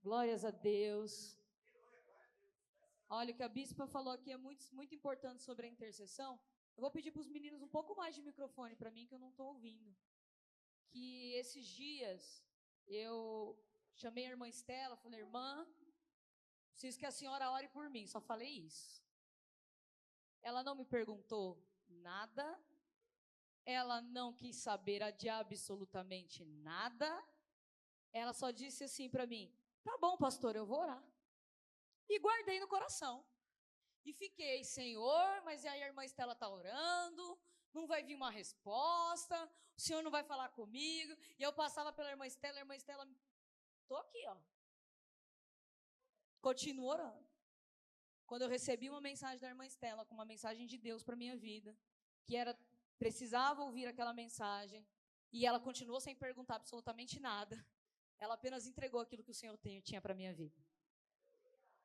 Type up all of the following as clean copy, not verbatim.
Glórias a Deus. Olha, o que a bispa falou aqui é muito, muito importante sobre a intercessão. Eu vou pedir para os meninos um pouco mais de microfone para mim, que eu não estou ouvindo. Que esses dias eu chamei a irmã Estela, falei, irmã, preciso que a senhora ore por mim. Só falei isso. Ela não me perguntou nada. Ela não quis saber de absolutamente nada. Ela só disse assim para mim, tá bom, pastor, eu vou orar. E guardei no coração. E fiquei, Senhor, mas aí a irmã Estela está orando, não vai vir uma resposta, o Senhor não vai falar comigo. E eu passava pela irmã Estela, estou aqui, ó. Continuo orando. Quando eu recebi uma mensagem da irmã Estela, com uma mensagem de Deus para a minha vida, que precisava ouvir aquela mensagem, e ela continuou sem perguntar absolutamente nada, ela apenas entregou aquilo que o Senhor tinha para a minha vida.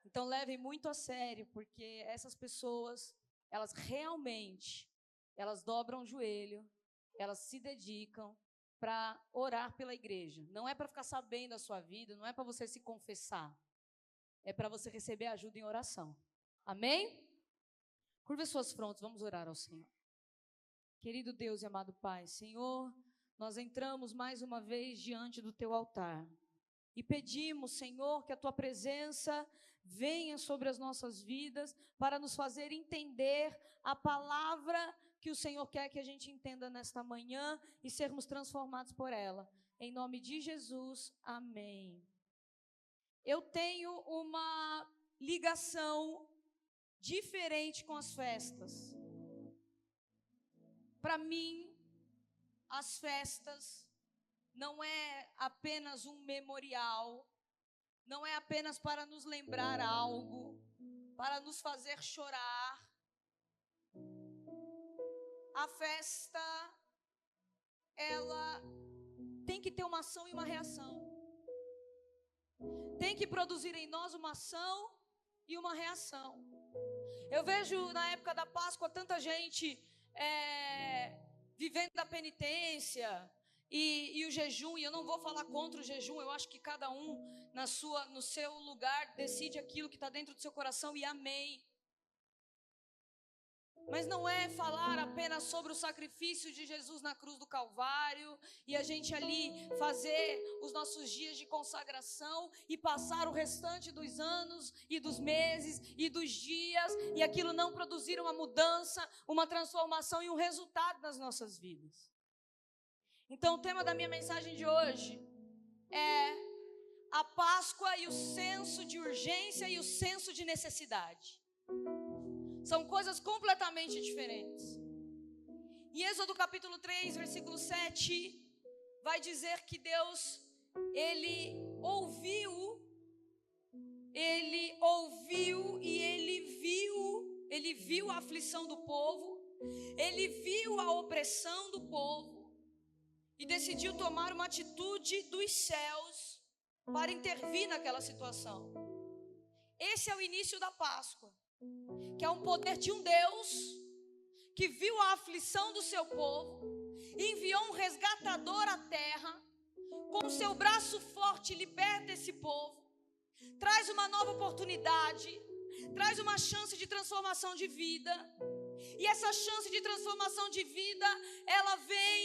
Então, levem muito a sério, porque essas pessoas, elas realmente, elas dobram o joelho, elas se dedicam para orar pela igreja. Não é para ficar sabendo a sua vida, não é para você se confessar, é para você receber ajuda em oração. Amém? Curva suas frontes, vamos orar ao Senhor. Querido Deus e amado Pai, Senhor, nós entramos mais uma vez diante do Teu altar e pedimos, Senhor, que a Tua presença venha sobre as nossas vidas para nos fazer entender a palavra que o Senhor quer que a gente entenda nesta manhã e sermos transformados por ela. Em nome de Jesus, amém. Eu tenho uma ligação diferente com as festas. Para mim, as festas não é apenas um memorial, não é apenas para nos lembrar algo, para nos fazer chorar. A festa, ela tem que ter uma ação e uma reação. Tem que produzir em nós uma ação e uma reação. Eu vejo na época da Páscoa tanta gente vivendo a penitência e o jejum, e eu não vou falar contra o jejum, eu acho que cada um no seu lugar decide aquilo que está dentro do seu coração, e amém. Mas não é falar apenas sobre o sacrifício de Jesus na cruz do Calvário e a gente ali fazer os nossos dias de consagração e passar o restante dos anos e dos meses e dos dias e aquilo não produzir uma mudança, uma transformação e um resultado nas nossas vidas. Então o tema da minha mensagem de hoje é a Páscoa e o senso de urgência e o senso de necessidade. São coisas completamente diferentes. Em Êxodo capítulo 3, versículo 7, vai dizer que Deus, Ele ouviu e Ele viu a aflição do povo, Ele viu a opressão do povo e decidiu tomar uma atitude dos céus para intervir naquela situação. Esse é o início da Páscoa, que é um poder de um Deus que viu a aflição do seu povo, enviou um resgatador à terra, com o seu braço forte liberta esse povo, traz uma nova oportunidade, traz uma chance de transformação de vida, e essa chance de transformação de vida, ela vem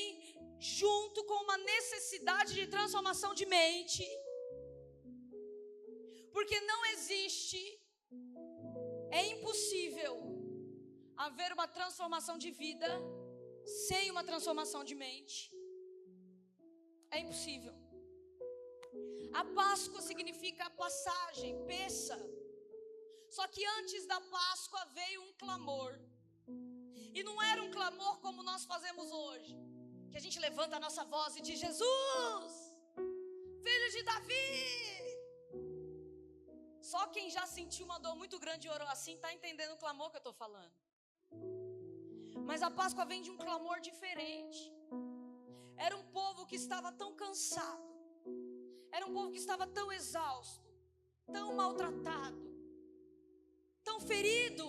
junto com uma necessidade de transformação de mente, porque não existe, é impossível haver uma transformação de vida sem uma transformação de mente. É impossível. A Páscoa significa passagem, peça. Só que antes da Páscoa veio um clamor. E não era um clamor como nós fazemos hoje, que a gente levanta a nossa voz e diz: Jesus, filho de Davi. Só quem já sentiu uma dor muito grande e orou assim está entendendo o clamor que eu estou falando. Mas a Páscoa vem de um clamor diferente. Era um povo que estava tão cansado, era um povo que estava tão exausto, tão maltratado, tão ferido,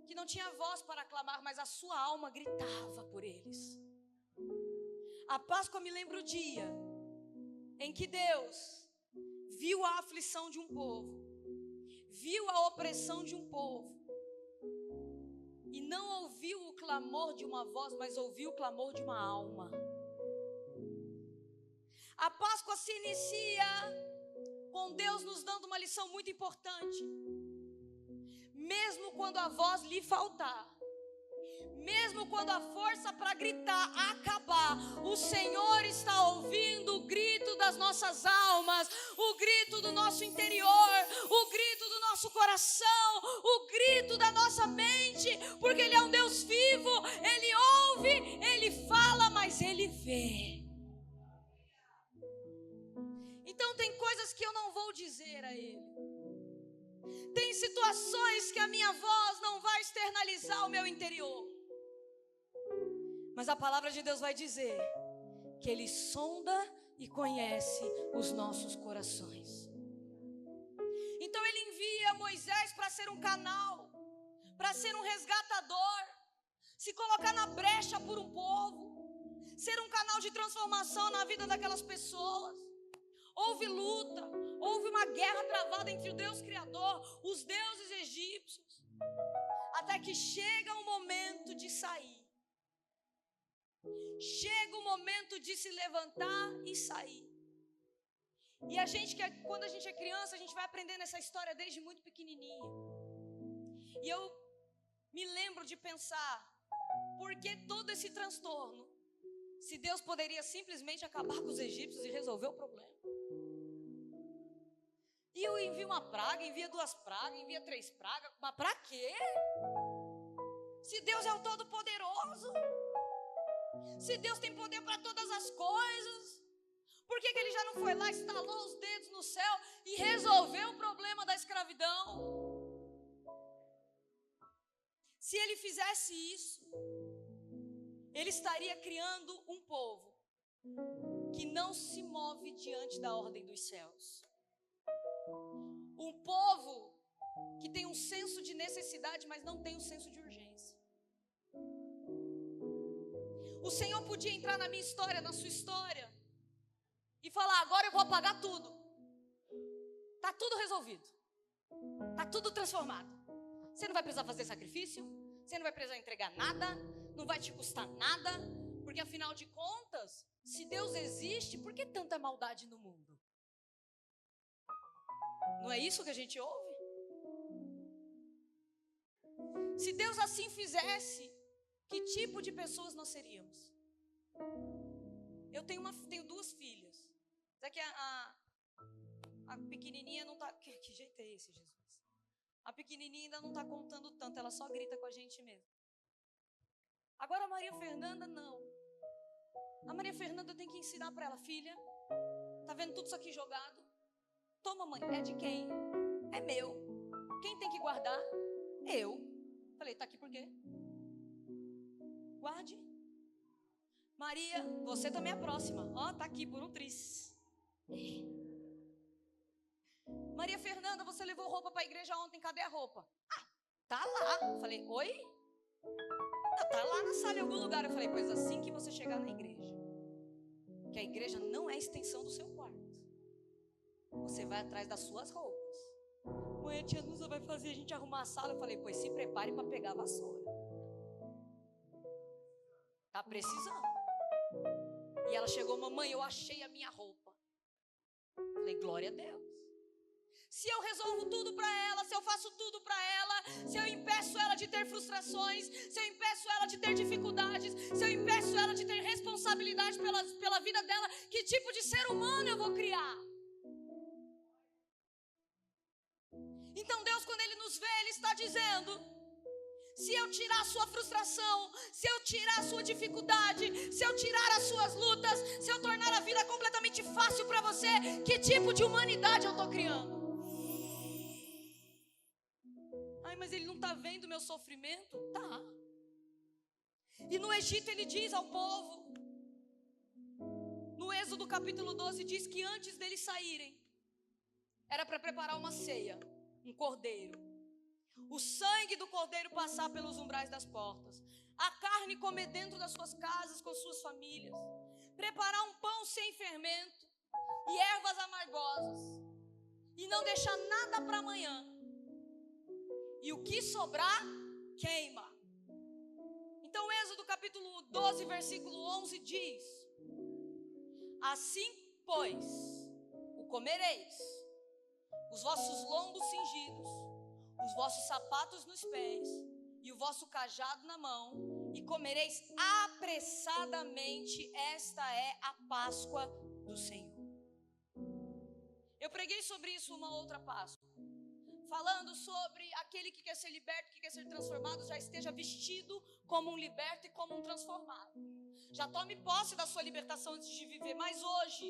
que não tinha voz para clamar, mas a sua alma gritava por eles. A Páscoa me lembra o dia em que Deus viu a aflição de um povo, viu a opressão de um povo, e não ouviu o clamor de uma voz, mas ouviu o clamor de uma alma. A Páscoa se inicia com Deus nos dando uma lição muito importante. Mesmo quando a voz lhe faltar, mesmo quando a força para gritar acabar, o Senhor está ouvindo o grito das nossas almas, o grito do nosso interior, o grito do nosso coração, o grito da nossa mente, porque Ele é um Deus vivo, Ele ouve, Ele fala, mas Ele vê. Então tem coisas que eu não vou dizer a Ele. Tem situações que a minha voz não vai externalizar o meu interior. Mas a palavra de Deus vai dizer que Ele sonda e conhece os nossos corações. Então Ele envia Moisés para ser um canal, para ser um resgatador, se colocar na brecha por um povo, ser um canal de transformação na vida daquelas pessoas. Houve luta, houve uma guerra travada entre o Deus Criador, os deuses egípcios, até que chega o momento de sair. Chega o momento de se levantar e sair. E quando a gente é criança, a gente vai aprendendo essa história desde muito pequenininha. E eu me lembro de pensar, por que todo esse transtorno, se Deus poderia simplesmente acabar com os egípcios e resolver o problema? E eu envio uma praga, envia 2 pragas, envia 3 pragas, mas para quê? Se Deus é o Todo-Poderoso, se Deus tem poder para todas as coisas, por que Ele já não foi lá, estalou os dedos no céu e resolveu o problema da escravidão? Se Ele fizesse isso, Ele estaria criando um povo que não se move diante da ordem dos céus. Um povo que tem um senso de necessidade, mas não tem um senso de urgência. O Senhor podia entrar na minha história, na sua história, e falar: agora eu vou apagar tudo. Está tudo resolvido. Está tudo transformado. Você não vai precisar fazer sacrifício, você não vai precisar entregar nada, não vai te custar nada, porque afinal de contas, se Deus existe, por que tanta maldade no mundo? Não é isso que a gente ouve? Se Deus assim fizesse, que tipo de pessoas nós seríamos? Eu tenho 2 filhas. Até que a pequenininha não está... Que jeito é esse, Jesus? A pequenininha ainda não está contando tanto, ela só grita com a gente mesmo. Agora a Maria Fernanda, não. A Maria Fernanda tem que ensinar para ela: filha, tá vendo tudo isso aqui jogado? Toma, mãe, é de quem? É meu. Quem tem que guardar? Eu. Falei: tá aqui por quê? Guarde. Maria, você também é a próxima. Ó, tá aqui por um tris. Maria Fernanda, você levou roupa para a igreja ontem, cadê a roupa? Ah, tá lá. Falei: oi? Não, tá lá na sala em algum lugar. Eu falei: pois assim que você chegar na igreja, que a igreja não é extensão do seu quarto, você vai atrás das suas roupas. Mãe, a tia Nusa vai fazer a gente arrumar a sala. Eu falei: pois se prepare para pegar a vassoura. Tá precisando. E ela chegou: mamãe, eu achei a minha roupa. Eu falei: glória a Deus. Se eu resolvo tudo para ela, se eu faço tudo para ela, se eu impeço ela de ter frustrações, se eu impeço ela de ter dificuldades, se eu impeço ela de ter responsabilidade pela vida dela, que tipo de ser humano eu vou criar? Então Deus, quando Ele nos vê, Ele está dizendo: se eu tirar a sua frustração, se eu tirar a sua dificuldade, se eu tirar as suas lutas, se eu tornar a vida completamente fácil para você, que tipo de humanidade eu estou criando? Ai, mas Ele não está vendo o meu sofrimento? Tá. E no Egito Ele diz ao povo, no Êxodo capítulo 12, diz que antes deles saírem, era para preparar uma ceia, um cordeiro. O sangue do cordeiro passar pelos umbrais das portas, a carne comer dentro das suas casas com suas famílias, preparar um pão sem fermento e ervas amargosas. e não deixar nada para amanhã. E o que sobrar, queima. Então Êxodo capítulo 12, versículo 11 diz: assim, pois, o comereis, os vossos lombos cingidos, os vossos sapatos nos pés e o vosso cajado na mão, e comereis apressadamente. Esta é a Páscoa do Senhor. Eu preguei sobre isso uma outra Páscoa, falando sobre aquele que quer ser liberto, que quer ser transformado, já esteja vestido como um liberto e como um transformado. Já tome posse da sua libertação antes de viver. Mas hoje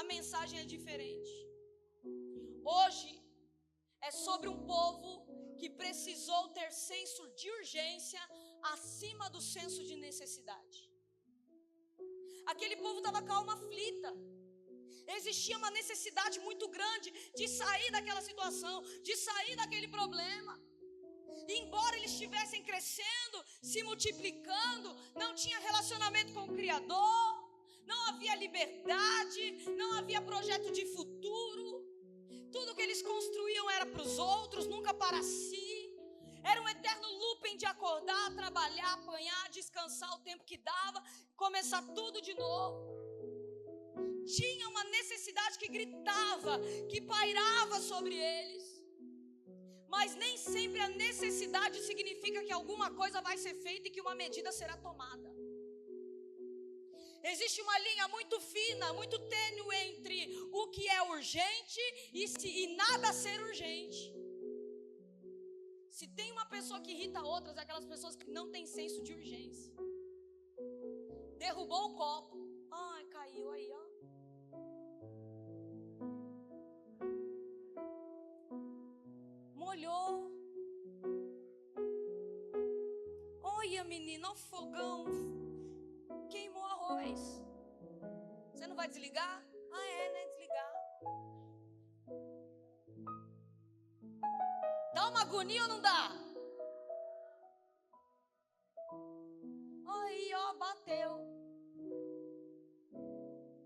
a mensagem é diferente. Hoje é sobre um povo que precisou ter senso de urgência acima do senso de necessidade. Aquele povo estava com a alma aflita. Existia uma necessidade muito grande de sair daquela situação, de sair daquele problema. E embora eles estivessem crescendo, se multiplicando, não tinha relacionamento com o Criador, não havia liberdade, não havia projeto de futuro. Tudo que eles construíam era para os outros, nunca para si. Era um eterno looping de acordar, trabalhar, apanhar, descansar o tempo que dava, começar tudo de novo. Tinha uma necessidade que gritava, que pairava sobre eles. Mas nem sempre a necessidade significa que alguma coisa vai ser feita e que uma medida será tomada. Existe uma linha muito fina, muito tênue entre o que é urgente e nada ser urgente. Se tem uma pessoa que irrita outras, é aquelas pessoas que não têm senso de urgência. Derrubou o copo. Ai, caiu aí, ó. Molhou. Olha, menina, o fogão queimou arroz. Você não vai desligar? Ah, é, né? Desligar. Dá uma agonia ou não dá? Aí, ó, bateu.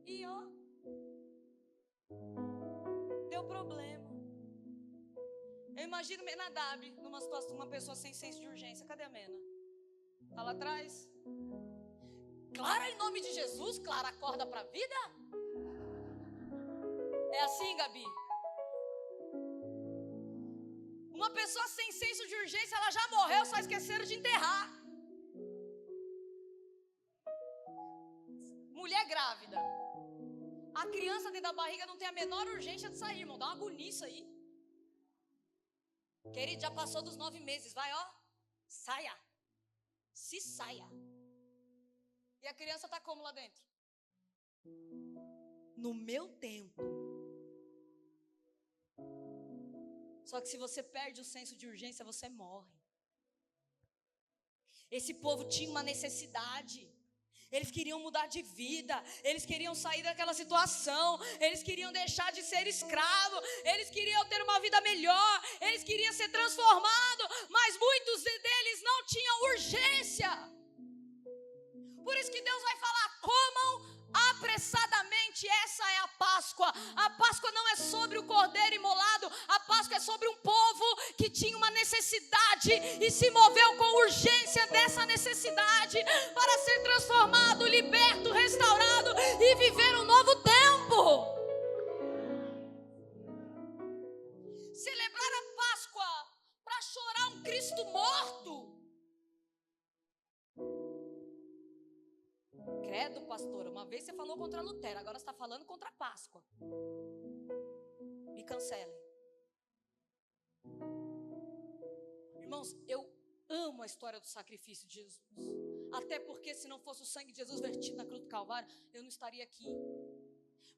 E, ó, deu problema. Eu imagino Menadab numa situação, uma pessoa sem senso de urgência. Cadê a Mena? Tá lá atrás? Clara, em nome de Jesus, Clara, acorda para a vida? É assim, Gabi? Uma pessoa sem senso de urgência, ela já morreu, só esqueceram de enterrar. Mulher grávida. A criança dentro da barriga não tem a menor urgência de sair, irmão. Dá uma agonia isso aí. Querido, já passou dos 9 meses. Vai, ó. Saia. Se saia. E a criança está como lá dentro? No meu tempo. Só que se você perde o senso de urgência, você morre. Esse povo tinha uma necessidade. Eles queriam mudar de vida. Eles queriam sair daquela situação. Eles queriam deixar de ser escravo. Eles queriam ter uma vida melhor. Eles queriam ser transformados. Mas muitos deles não tinham urgência. Por isso que Deus vai falar: comam apressadamente. Essa é a Páscoa. A Páscoa não é sobre o cordeiro imolado. A Páscoa é sobre um povo que tinha uma necessidade e se moveu com urgência dessa necessidade para ser transformado, liberto, restaurado e viver um novo tempo. Celebrar a Páscoa para chorar um Cristo morto. Credo, pastora, uma vez você falou contra Lutero, agora você está falando contra a Páscoa. Me cancelem. Irmãos, eu amo a história do sacrifício de Jesus. Até porque se não fosse o sangue de Jesus vertido na cruz do Calvário, eu não estaria aqui.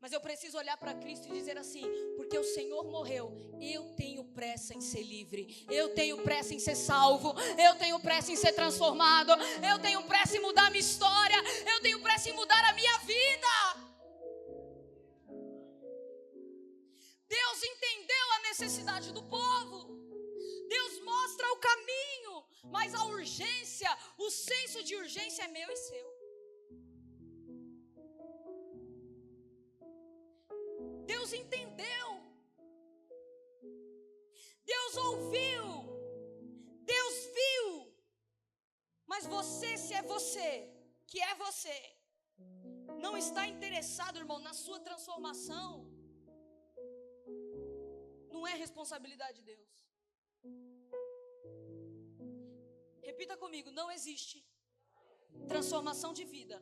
Mas eu preciso olhar para Cristo e dizer assim: porque o Senhor morreu, eu tenho pressa em ser livre, eu tenho pressa em ser salvo, eu tenho pressa em ser transformado, eu tenho pressa em mudar a minha história, eu tenho pressa em mudar a minha vida. Deus entendeu a necessidade do povo. Deus mostra o caminho, mas a urgência, o senso de urgência é meu e seu. Deus entendeu se é você, que é você, não está interessado, irmão, na sua transformação, não é responsabilidade de Deus. Repita comigo, não existe transformação de vida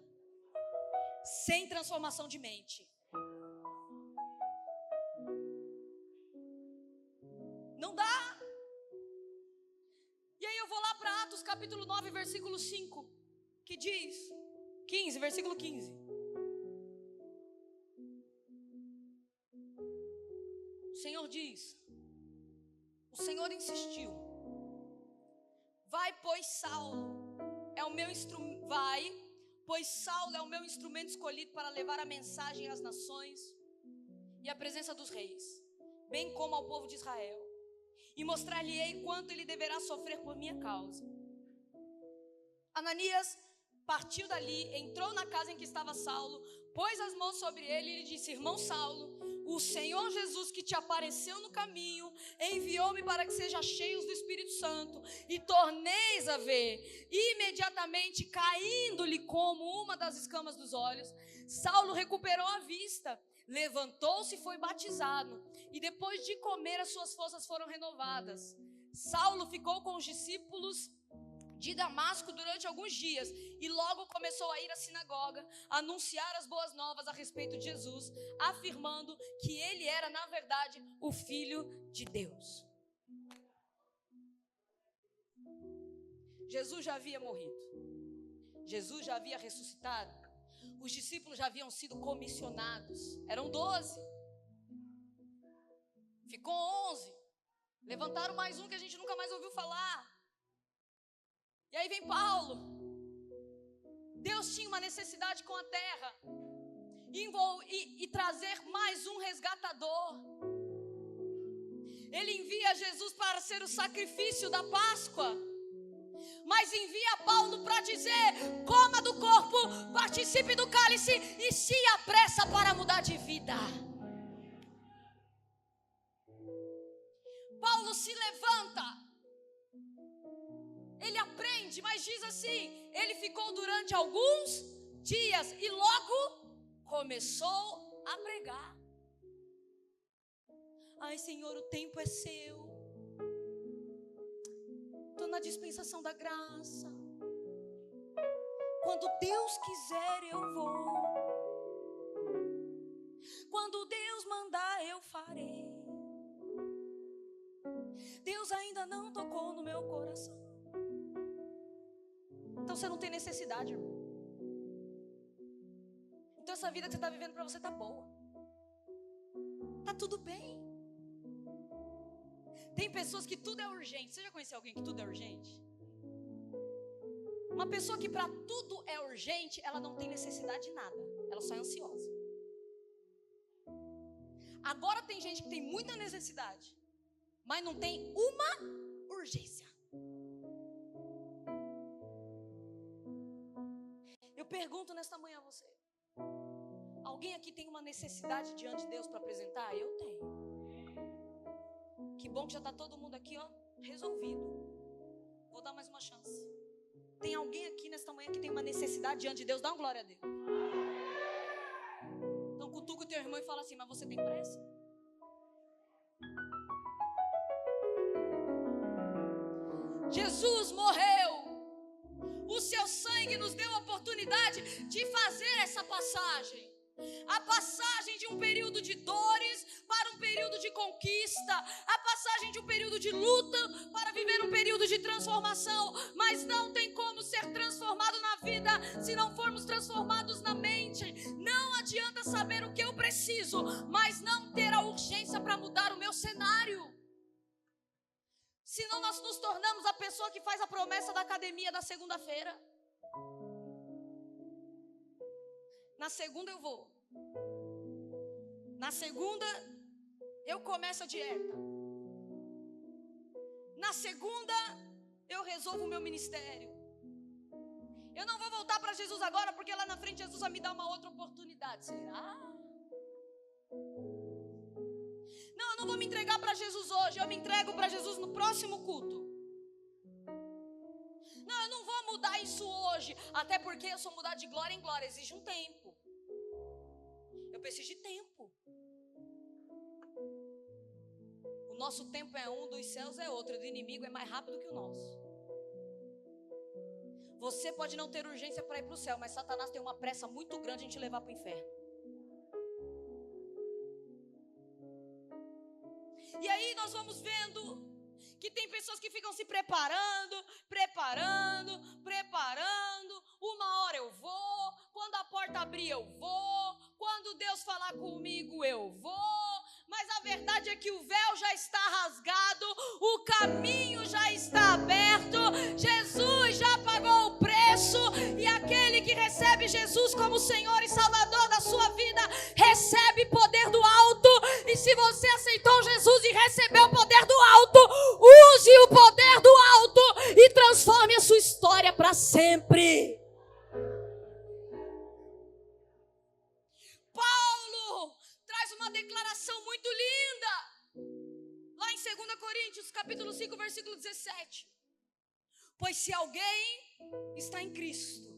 sem transformação de mente. Não dá. E aí eu vou lá para Atos capítulo 9, versículo 5, que diz, 15, versículo 15. O Senhor diz, o Senhor insistiu, vai, pois Saulo é o meu instrumento escolhido para levar a mensagem às nações e à presença dos reis, bem como ao povo de Israel, e mostrar-lhe-ei quanto ele deverá sofrer por minha causa. Ananias partiu dali, entrou na casa em que estava Saulo, pôs as mãos sobre ele e lhe disse, irmão Saulo, o Senhor Jesus que te apareceu no caminho, enviou-me para que sejam cheios do Espírito Santo e torneis a ver. Imediatamente, caindo-lhe como uma das escamas dos olhos, Saulo recuperou a vista, levantou-se e foi batizado, e depois de comer as suas forças foram renovadas. Saulo ficou com os discípulos de Damasco durante alguns dias, e logo começou a ir à sinagoga, a anunciar as boas novas a respeito de Jesus, afirmando que ele era, na verdade, o Filho de Deus. Jesus já havia morrido, Jesus já havia ressuscitado, os discípulos já haviam sido comissionados, eram 12, ficou 11, levantaram mais um que a gente nunca mais ouviu falar. E aí vem Paulo. Deus tinha uma necessidade com a terra e trazer mais um resgatador. Ele envia Jesus para ser o sacrifício da Páscoa, mas envia Paulo para dizer, coma do corpo, participe do cálice e se apressa para mudar de vida. Paulo se levanta, ele aprende, mas diz assim, ele ficou durante alguns dias e logo começou a pregar. Ai, Senhor, o tempo é seu. Estou na dispensação da graça. Quando Deus quiser eu vou. Quando Deus mandar eu farei. Deus ainda não tocou no meu coração. Então você não tem necessidade, irmão. Então essa vida que você está vivendo para você está boa. Está tudo bem. Tem pessoas que tudo é urgente. Você já conheceu alguém que tudo é urgente? Uma pessoa que para tudo é urgente, ela não tem necessidade de nada. Ela só é ansiosa. Agora tem gente que tem muita necessidade, mas não tem uma urgência. Eu pergunto nesta manhã a você: alguém aqui tem uma necessidade diante de Deus para apresentar? Eu tenho. Que bom que já está todo mundo aqui, ó, resolvido. Vou dar mais uma chance. Tem alguém aqui nesta manhã que tem uma necessidade diante de Deus? Dá uma glória a Deus. Então cutuca o teu irmão e fala assim: mas você tem pressa? Jesus morreu. O seu sangue nos deu a oportunidade de fazer essa passagem. A passagem de um período de dores para um período de conquista. A passagem de um período de luta para viver um período de transformação. Mas não tem como ser transformado na vida se não formos transformados na mente. Não adianta saber o que eu preciso, mas não ter a urgência para mudar o meu cenário. Senão nós nos tornamos a pessoa que faz a promessa da academia da segunda-feira. Na segunda eu vou. Na segunda eu começo a dieta. Na segunda eu resolvo o meu ministério. Eu não vou voltar para Jesus agora, porque lá na frente Jesus vai me dar uma outra oportunidade. Será? Não, eu não vou me entregar para Jesus hoje. Eu me entrego para Jesus no próximo culto. Não, eu não vou mudar isso hoje, até porque eu sou mudado de glória em glória, exige um tempo. Eu preciso de tempo. O nosso tempo é um, dos céus é outro, do inimigo é mais rápido que o nosso. Você pode não ter urgência para ir para o céu, mas Satanás tem uma pressa muito grande em te levar para o inferno. E aí nós vamos vendo que tem pessoas que ficam se preparando. Uma hora eu vou, quando a porta abrir eu vou, quando Deus falar comigo eu vou. Mas a verdade é que o véu já está rasgado, o caminho já está aberto, Jesus já pagou o preço, e aquele que recebe Jesus como Senhor e Salvador da sua vida, recebe poder do alto. E se você aceitou Jesus e recebeu o poder do alto, use o poder do alto e transforme a sua história para sempre. Paulo traz uma declaração muito linda, lá em 2 Coríntios, capítulo 5, versículo 17. Pois se alguém está em Cristo,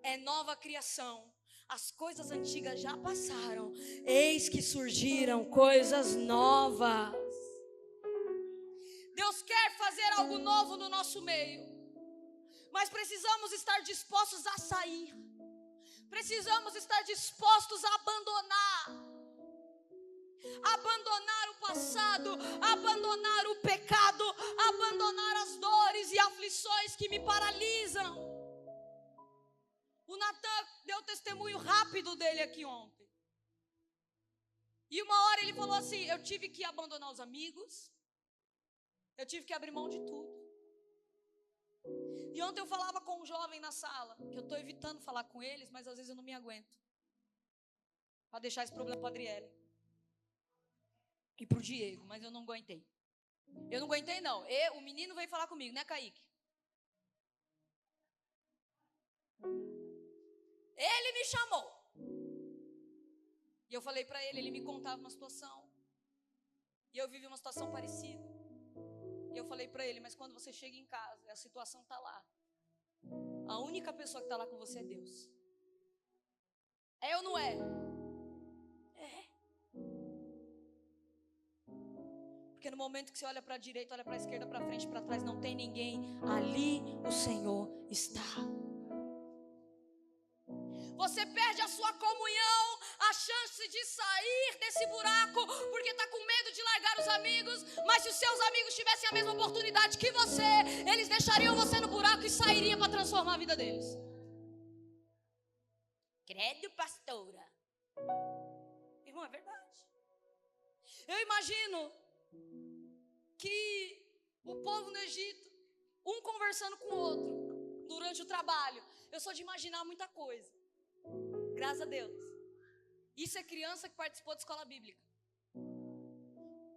é nova criação. As coisas antigas já passaram, eis que surgiram coisas novas. Deus quer fazer algo novo no nosso meio, mas precisamos estar dispostos a sair. Precisamos estar dispostos a abandonar o passado, abandonar o pecado, abandonar as dores e aflições que me paralisam. O Natan deu testemunho rápido dele aqui ontem. E uma hora ele falou assim: eu tive que abandonar os amigos, eu tive que abrir mão de tudo. E ontem eu falava com um jovem na sala, que eu estou evitando falar com eles, mas às vezes eu não me aguento, para deixar esse problema para a Adriele e para o Diego, mas eu não aguentei. Eu não aguentei não, o menino veio falar comigo, né, Kaique? Ele me chamou. E eu falei para ele me contava uma situação, e eu vivi uma situação parecida. E eu falei para ele: mas quando você chega em casa, a situação está lá, a única pessoa que está lá com você é Deus. É ou não é? É. Porque no momento que você olha para a direita, olha para a esquerda, para frente, para trás, não tem ninguém, ali o Senhor está. Você perde a sua comunhão, a chance de sair desse buraco, porque está com medo de largar os amigos. Mas se os seus amigos tivessem a mesma oportunidade que você, eles deixariam você no buraco e sairiam para transformar a vida deles. Credo, pastora. Irmão, é verdade. Eu imagino que o povo no Egito, um conversando com o outro durante o trabalho. Eu sou de imaginar muita coisa. Graças a Deus. Isso é criança que participou de escola bíblica.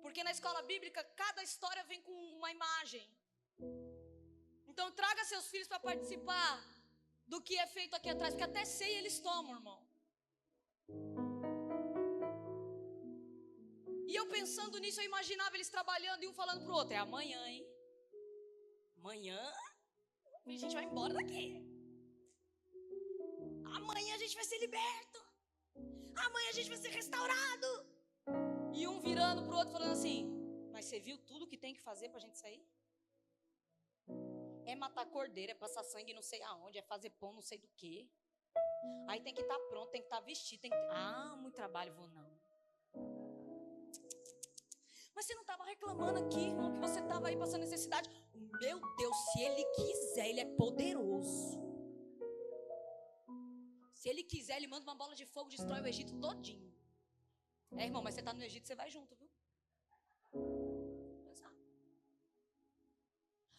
Porque na escola bíblica, cada história vem com uma imagem. Então traga seus filhos para participar do que é feito aqui atrás, porque até ceia eles tomam, irmão. E eu pensando nisso, eu imaginava eles trabalhando e um falando pro outro: é amanhã, hein? Amanhã a gente vai embora daqui. Amanhã a gente vai ser liberto. Amanhã a gente vai ser restaurado. E um virando pro outro falando assim: mas você viu tudo que tem que fazer pra gente sair? É matar cordeiro, é passar sangue não sei aonde, é fazer pão não sei do que. Aí tem que estar pronto, tem que estar vestido, tem que... muito trabalho, vou não. Mas você não estava reclamando aqui, irmão, que você estava aí passando necessidade? Meu Deus, se Ele quiser, Ele é poderoso. Se Ele quiser, Ele manda uma bola de fogo, destrói o Egito todinho. Irmão, mas você está no Egito, você vai junto, viu?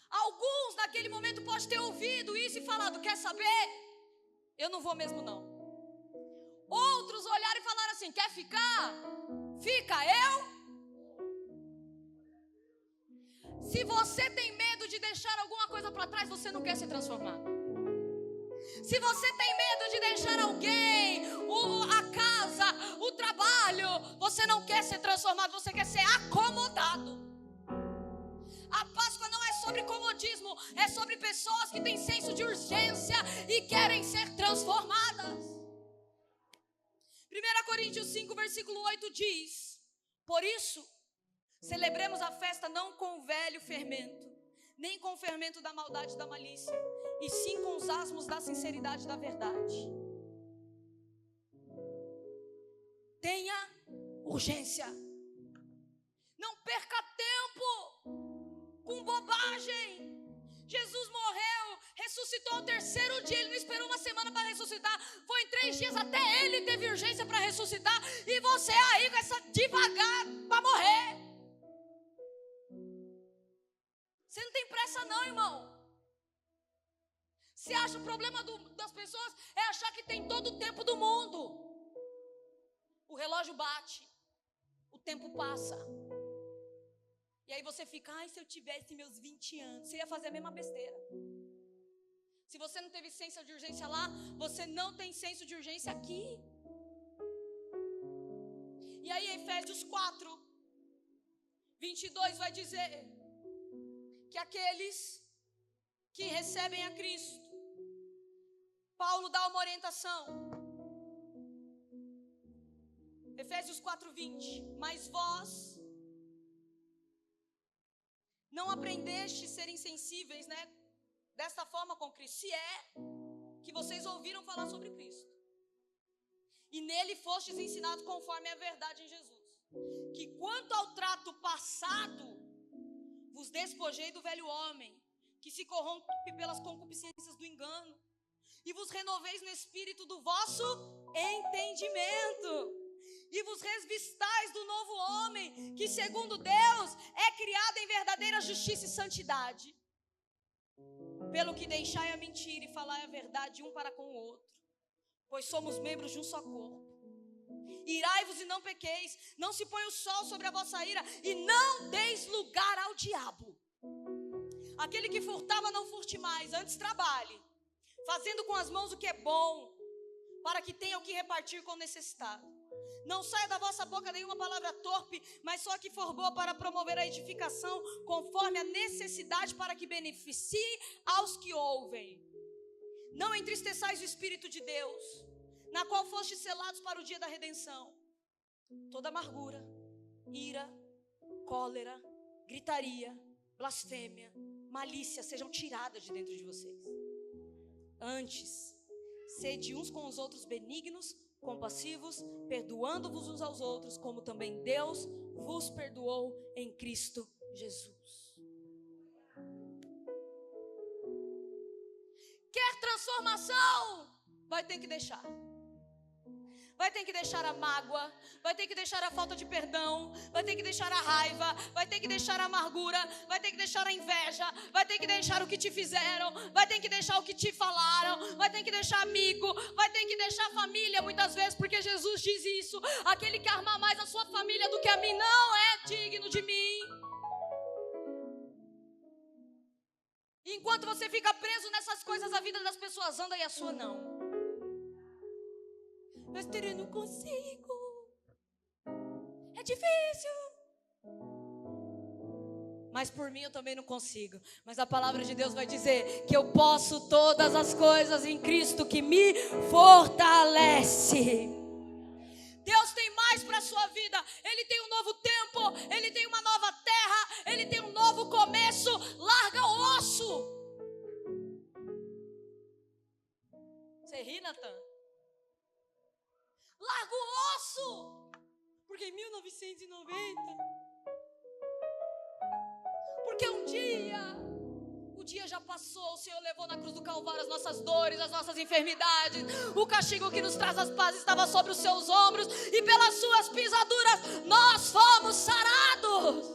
Alguns naquele momento podem ter ouvido isso e falado: quer saber? Eu não vou mesmo não. Outros olharam e falaram assim: quer ficar? Fica, eu? Se você tem medo de deixar alguma coisa para trás, você não quer se transformar. Se você tem medo de deixar alguém, a casa, o trabalho, você não quer ser transformado, você quer ser acomodado. A Páscoa não é sobre comodismo, é sobre pessoas que têm senso de urgência e querem ser transformadas. 1 Coríntios 5, versículo 8 diz: por isso, celebremos a festa não com o velho fermento, nem com o fermento da maldade e da malícia, e sim com os asmos da sinceridade e da verdade. Tenha urgência. Não perca tempo com bobagem. Jesus morreu, ressuscitou ao terceiro dia. Ele não esperou uma semana para ressuscitar. Foi em 3 dias, até ele teve urgência para ressuscitar. E você aí com essa devagar para morrer. Você não tem pressa não, irmão. Você acha o problema das pessoas é achar que tem todo o tempo do mundo. O relógio bate, o tempo passa. E aí você fica, ai, se eu tivesse meus 20 anos, você ia fazer a mesma besteira. Se você não teve senso de urgência lá, você não tem senso de urgência aqui. E aí Efésios 4, 22 vai dizer que aqueles que recebem a Cristo, Paulo dá uma orientação. Efésios 4:20, mas vós não aprendeste a ser insensíveis, né? Desta forma com Cristo, se é que vocês ouviram falar sobre Cristo, e nele fostes ensinados conforme a verdade em Jesus, que quanto ao trato passado, vos despojei do velho homem, que se corrompe pelas concupiscências do engano, e vos renoveis no espírito do vosso entendimento, e vos revestais do novo homem, que segundo Deus é criado em verdadeira justiça e santidade. Pelo que deixai a mentira e falai a verdade um para com o outro, pois somos membros de um só corpo. Irai-vos e não pequeis, não se põe o sol sobre a vossa ira, e não deis lugar ao diabo. Aquele que furtava, não furte mais, antes trabalhe, fazendo com as mãos o que é bom, para que tenha o que repartir com o necessitado. Não saia da vossa boca nenhuma palavra torpe, mas só a que for boa para promover a edificação, conforme a necessidade, para que beneficie aos que ouvem. Não entristeçais o Espírito de Deus, na qual fostes selados para o dia da redenção. Toda amargura, ira, cólera, gritaria, blasfêmia, malícia sejam tiradas de dentro de vocês. Antes, sede uns com os outros benignos, compassivos, perdoando-vos uns aos outros, como também Deus vos perdoou em Cristo Jesus. Quer transformação? Vai ter que deixar. Vai ter que deixar a mágoa, vai ter que deixar a falta de perdão, vai ter que deixar a raiva, vai ter que deixar a amargura, vai ter que deixar a inveja, vai ter que deixar o que te fizeram, vai ter que deixar o que te falaram, vai ter que deixar amigo, vai ter que deixar família muitas vezes, porque Jesus diz isso: aquele que amar mais a sua família do que a mim não é digno de mim. Enquanto você fica preso nessas coisas, a vida das pessoas anda e a sua não. Pastor, eu não consigo. É difícil. Mas por mim eu também não consigo. Mas a palavra de Deus vai dizer que eu posso todas as coisas em Cristo que me fortalece. Deus tem mais para a sua vida. Ele tem um novo tempo, Ele tem uma nova terra, Ele tem um novo começo. Larga o osso. Você ri, Natan? Larga o osso. Porque em 1990, porque um dia, o dia já passou, o Senhor levou na cruz do Calvário as nossas dores, as nossas enfermidades, o castigo que nos traz as pazes estava sobre os seus ombros, e pelas suas pisaduras nós fomos sarados.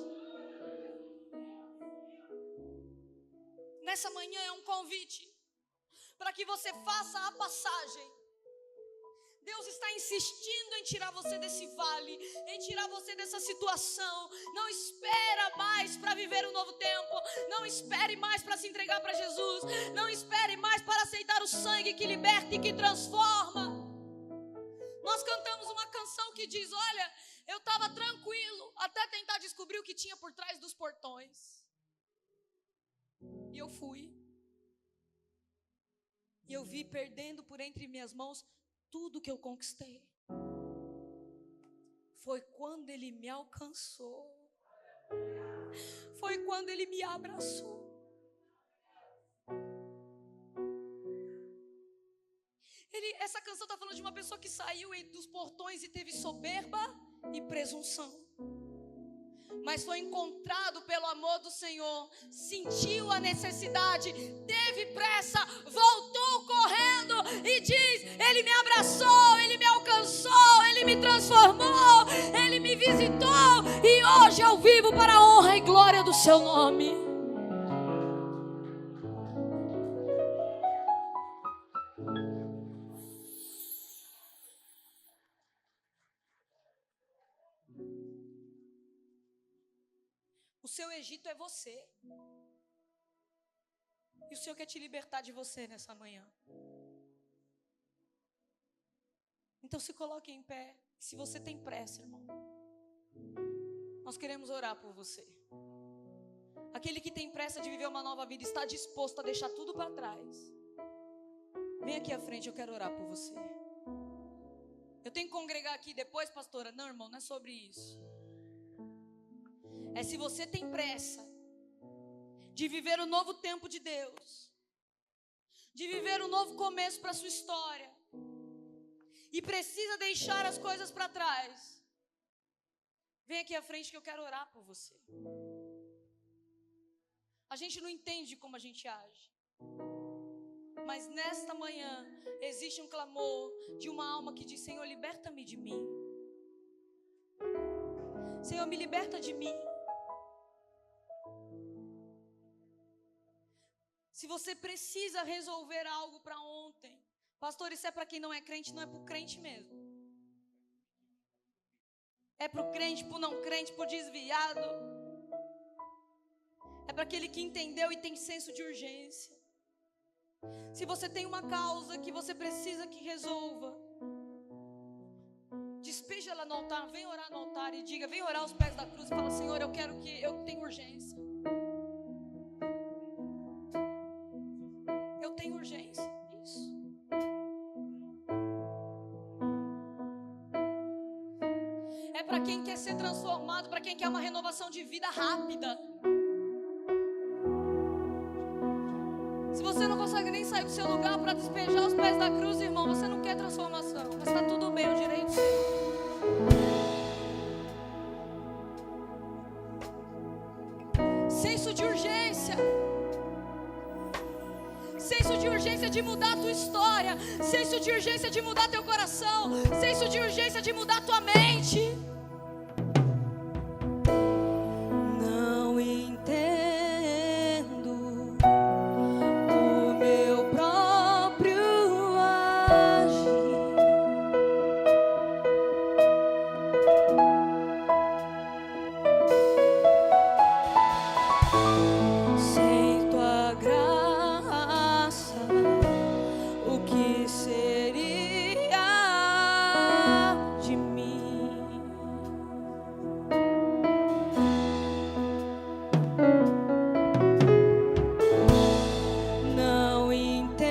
Nessa manhã é um convite para que você faça a passagem. Deus está insistindo em tirar você desse vale, em tirar você dessa situação. Não espera mais para viver um novo tempo. Não espere mais para se entregar para Jesus. Não espere mais para aceitar o sangue que liberta e que transforma. Nós cantamos uma canção que diz: olha, eu estava tranquilo até tentar descobrir o que tinha por trás dos portões. E eu fui. E eu vi perdendo por entre minhas mãos tudo que eu conquistei. Foi quando Ele me alcançou. Foi quando Ele me abraçou. Essa canção está falando de uma pessoa que saiu dos portões e teve soberba e presunção. Mas foi encontrado pelo amor do Senhor, sentiu a necessidade, teve pressa, voltou correndo e diz: Ele me abraçou, Ele me alcançou, Ele me transformou, Ele me visitou e hoje eu vivo para a honra e glória do Seu nome. O seu Egito é você. E o Senhor quer te libertar de você nessa manhã. Então se coloque em pé. Se você tem pressa, irmão, nós queremos orar por você. Aquele que tem pressa de viver uma nova vida, está disposto a deixar tudo para trás, vem aqui à frente, eu quero orar por você. Eu tenho que congregar aqui depois, pastora? Não, irmão, não é sobre isso. É se você tem pressa de viver o novo tempo de Deus, de viver um novo começo para a sua história, e precisa deixar as coisas para trás, vem aqui à frente que eu quero orar por você. A gente não entende como a gente age, mas nesta manhã existe um clamor de uma alma que diz: Senhor, liberta-me de mim. Senhor, me liberta de mim. Se você precisa resolver algo para ontem, pastor, isso é para quem não é crente, não é para o crente mesmo. É para o crente, para o não crente, para o desviado. É para aquele que entendeu e tem senso de urgência. Se você tem uma causa que você precisa que resolva, despeja ela no altar, vem orar no altar e diga, vem orar aos pés da cruz e fala: Senhor, eu tenho urgência. Eu tenho urgência. Isso. É para quem quer ser transformado, para quem quer uma renovação de vida rápida. Se você não consegue nem sair do seu lugar para despejar os pés da cruz, irmão, você não quer transformação. Mas está tudo bem, o direito seu. Senso de urgência. Senso de urgência de mudar a tua história. Senso de urgência de mudar teu coração. Senso de urgência de mudar tua mente. Não entendo o meu próprio agir. Sem tua graça, o que seria de mim? Não entendo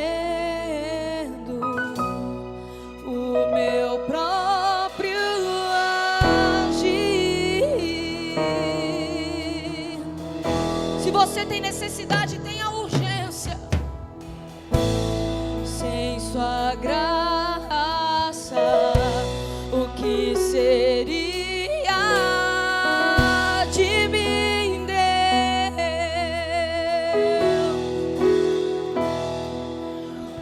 o meu próprio agir. Se você tem necessidade, tenha urgência. Sem sua graça, o que seria de mim, Deus?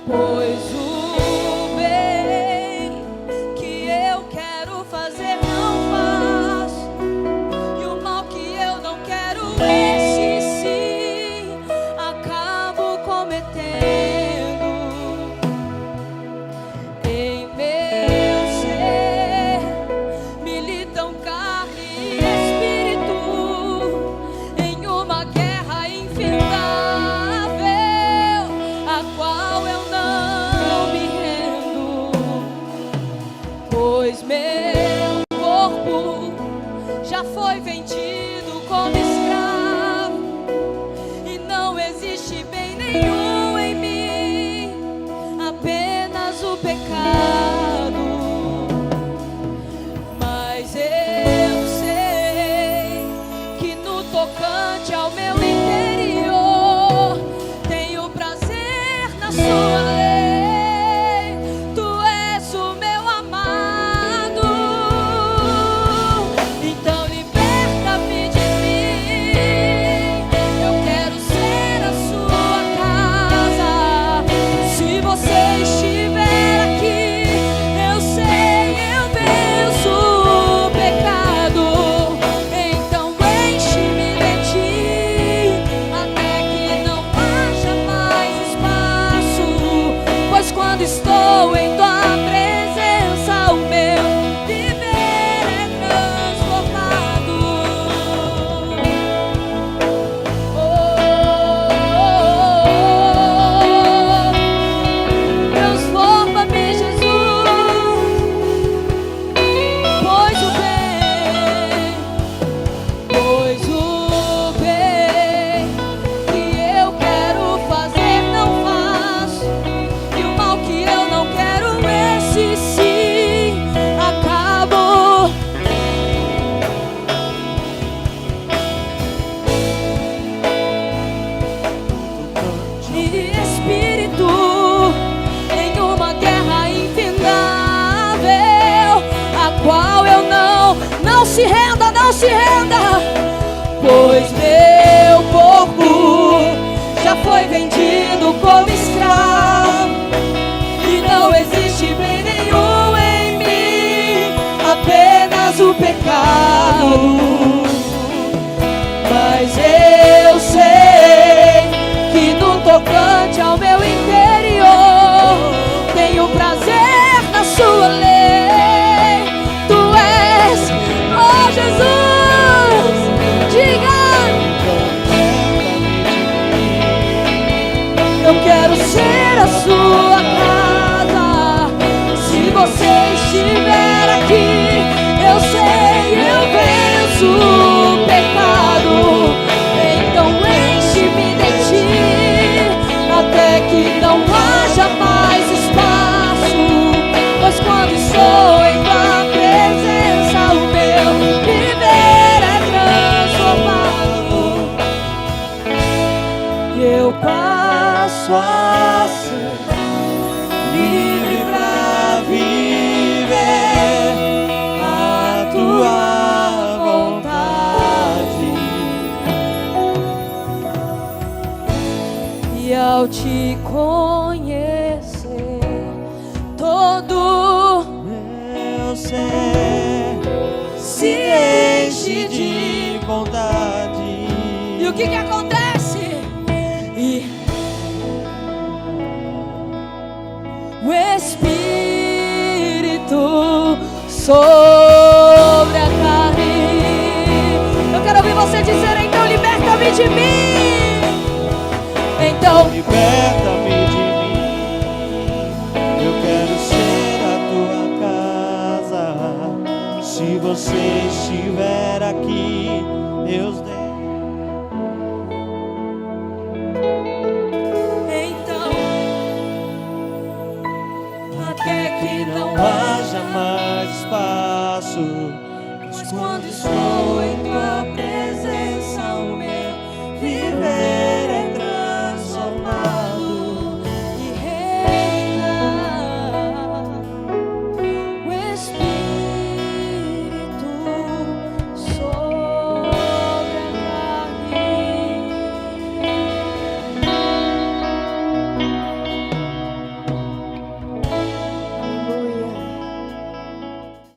Pois o bem que eu quero fazer não faço, e o mal que eu não quero, esse sim acabo cometendo. Em meu ser militam carne e espírito, em uma guerra infindável, a qual eu não me rendo. Pois meu corpo já foi vendido como escravo, e não existe Mas eu sei que no tocante ao meu interior tenho prazer na sua lei. Tu és o meu amado, então liberta-me de mim. Eu quero ser a sua casa. Se você estiver aqui, eu sei, eu venço o pecado. Então enche-me de ti, até que não haja mais espaço. Pois quando estou em tua presença, o meu viver é transformado. Transforma-me, Jesus, pois o bem que eu quero fazer não faço, e o mal que eu não quero, esse sim acabou. E espírito em uma guerra infindável, a qual eu não se renda, não se renda, pois meu corpo já foi vendido como escravo, e não existe bem nenhum em mim, apenas o pecado. Mas eu sei que no tocante ao meu interior tenho prazer na sua lei. Tu és, oh Jesus, diga, eu quero ser a sua casa. Se você estiver aqui, eu sei, eu venço o pecado. Então enche-me de ti, até que não haja mais espaço. Pois quando estou em tua presença, o meu viver é transformado. Eu passo a ser livre pra viver a tua vontade. E ao te conhecer todo Meu ser se enche de vontade. E o que acontece? E o Espírito sobre a carne. Eu quero ouvir você dizer, então liberta-me de mim. Então Liberta-me de mim. Eu quero ser a tua casa. Se você estiver aqui,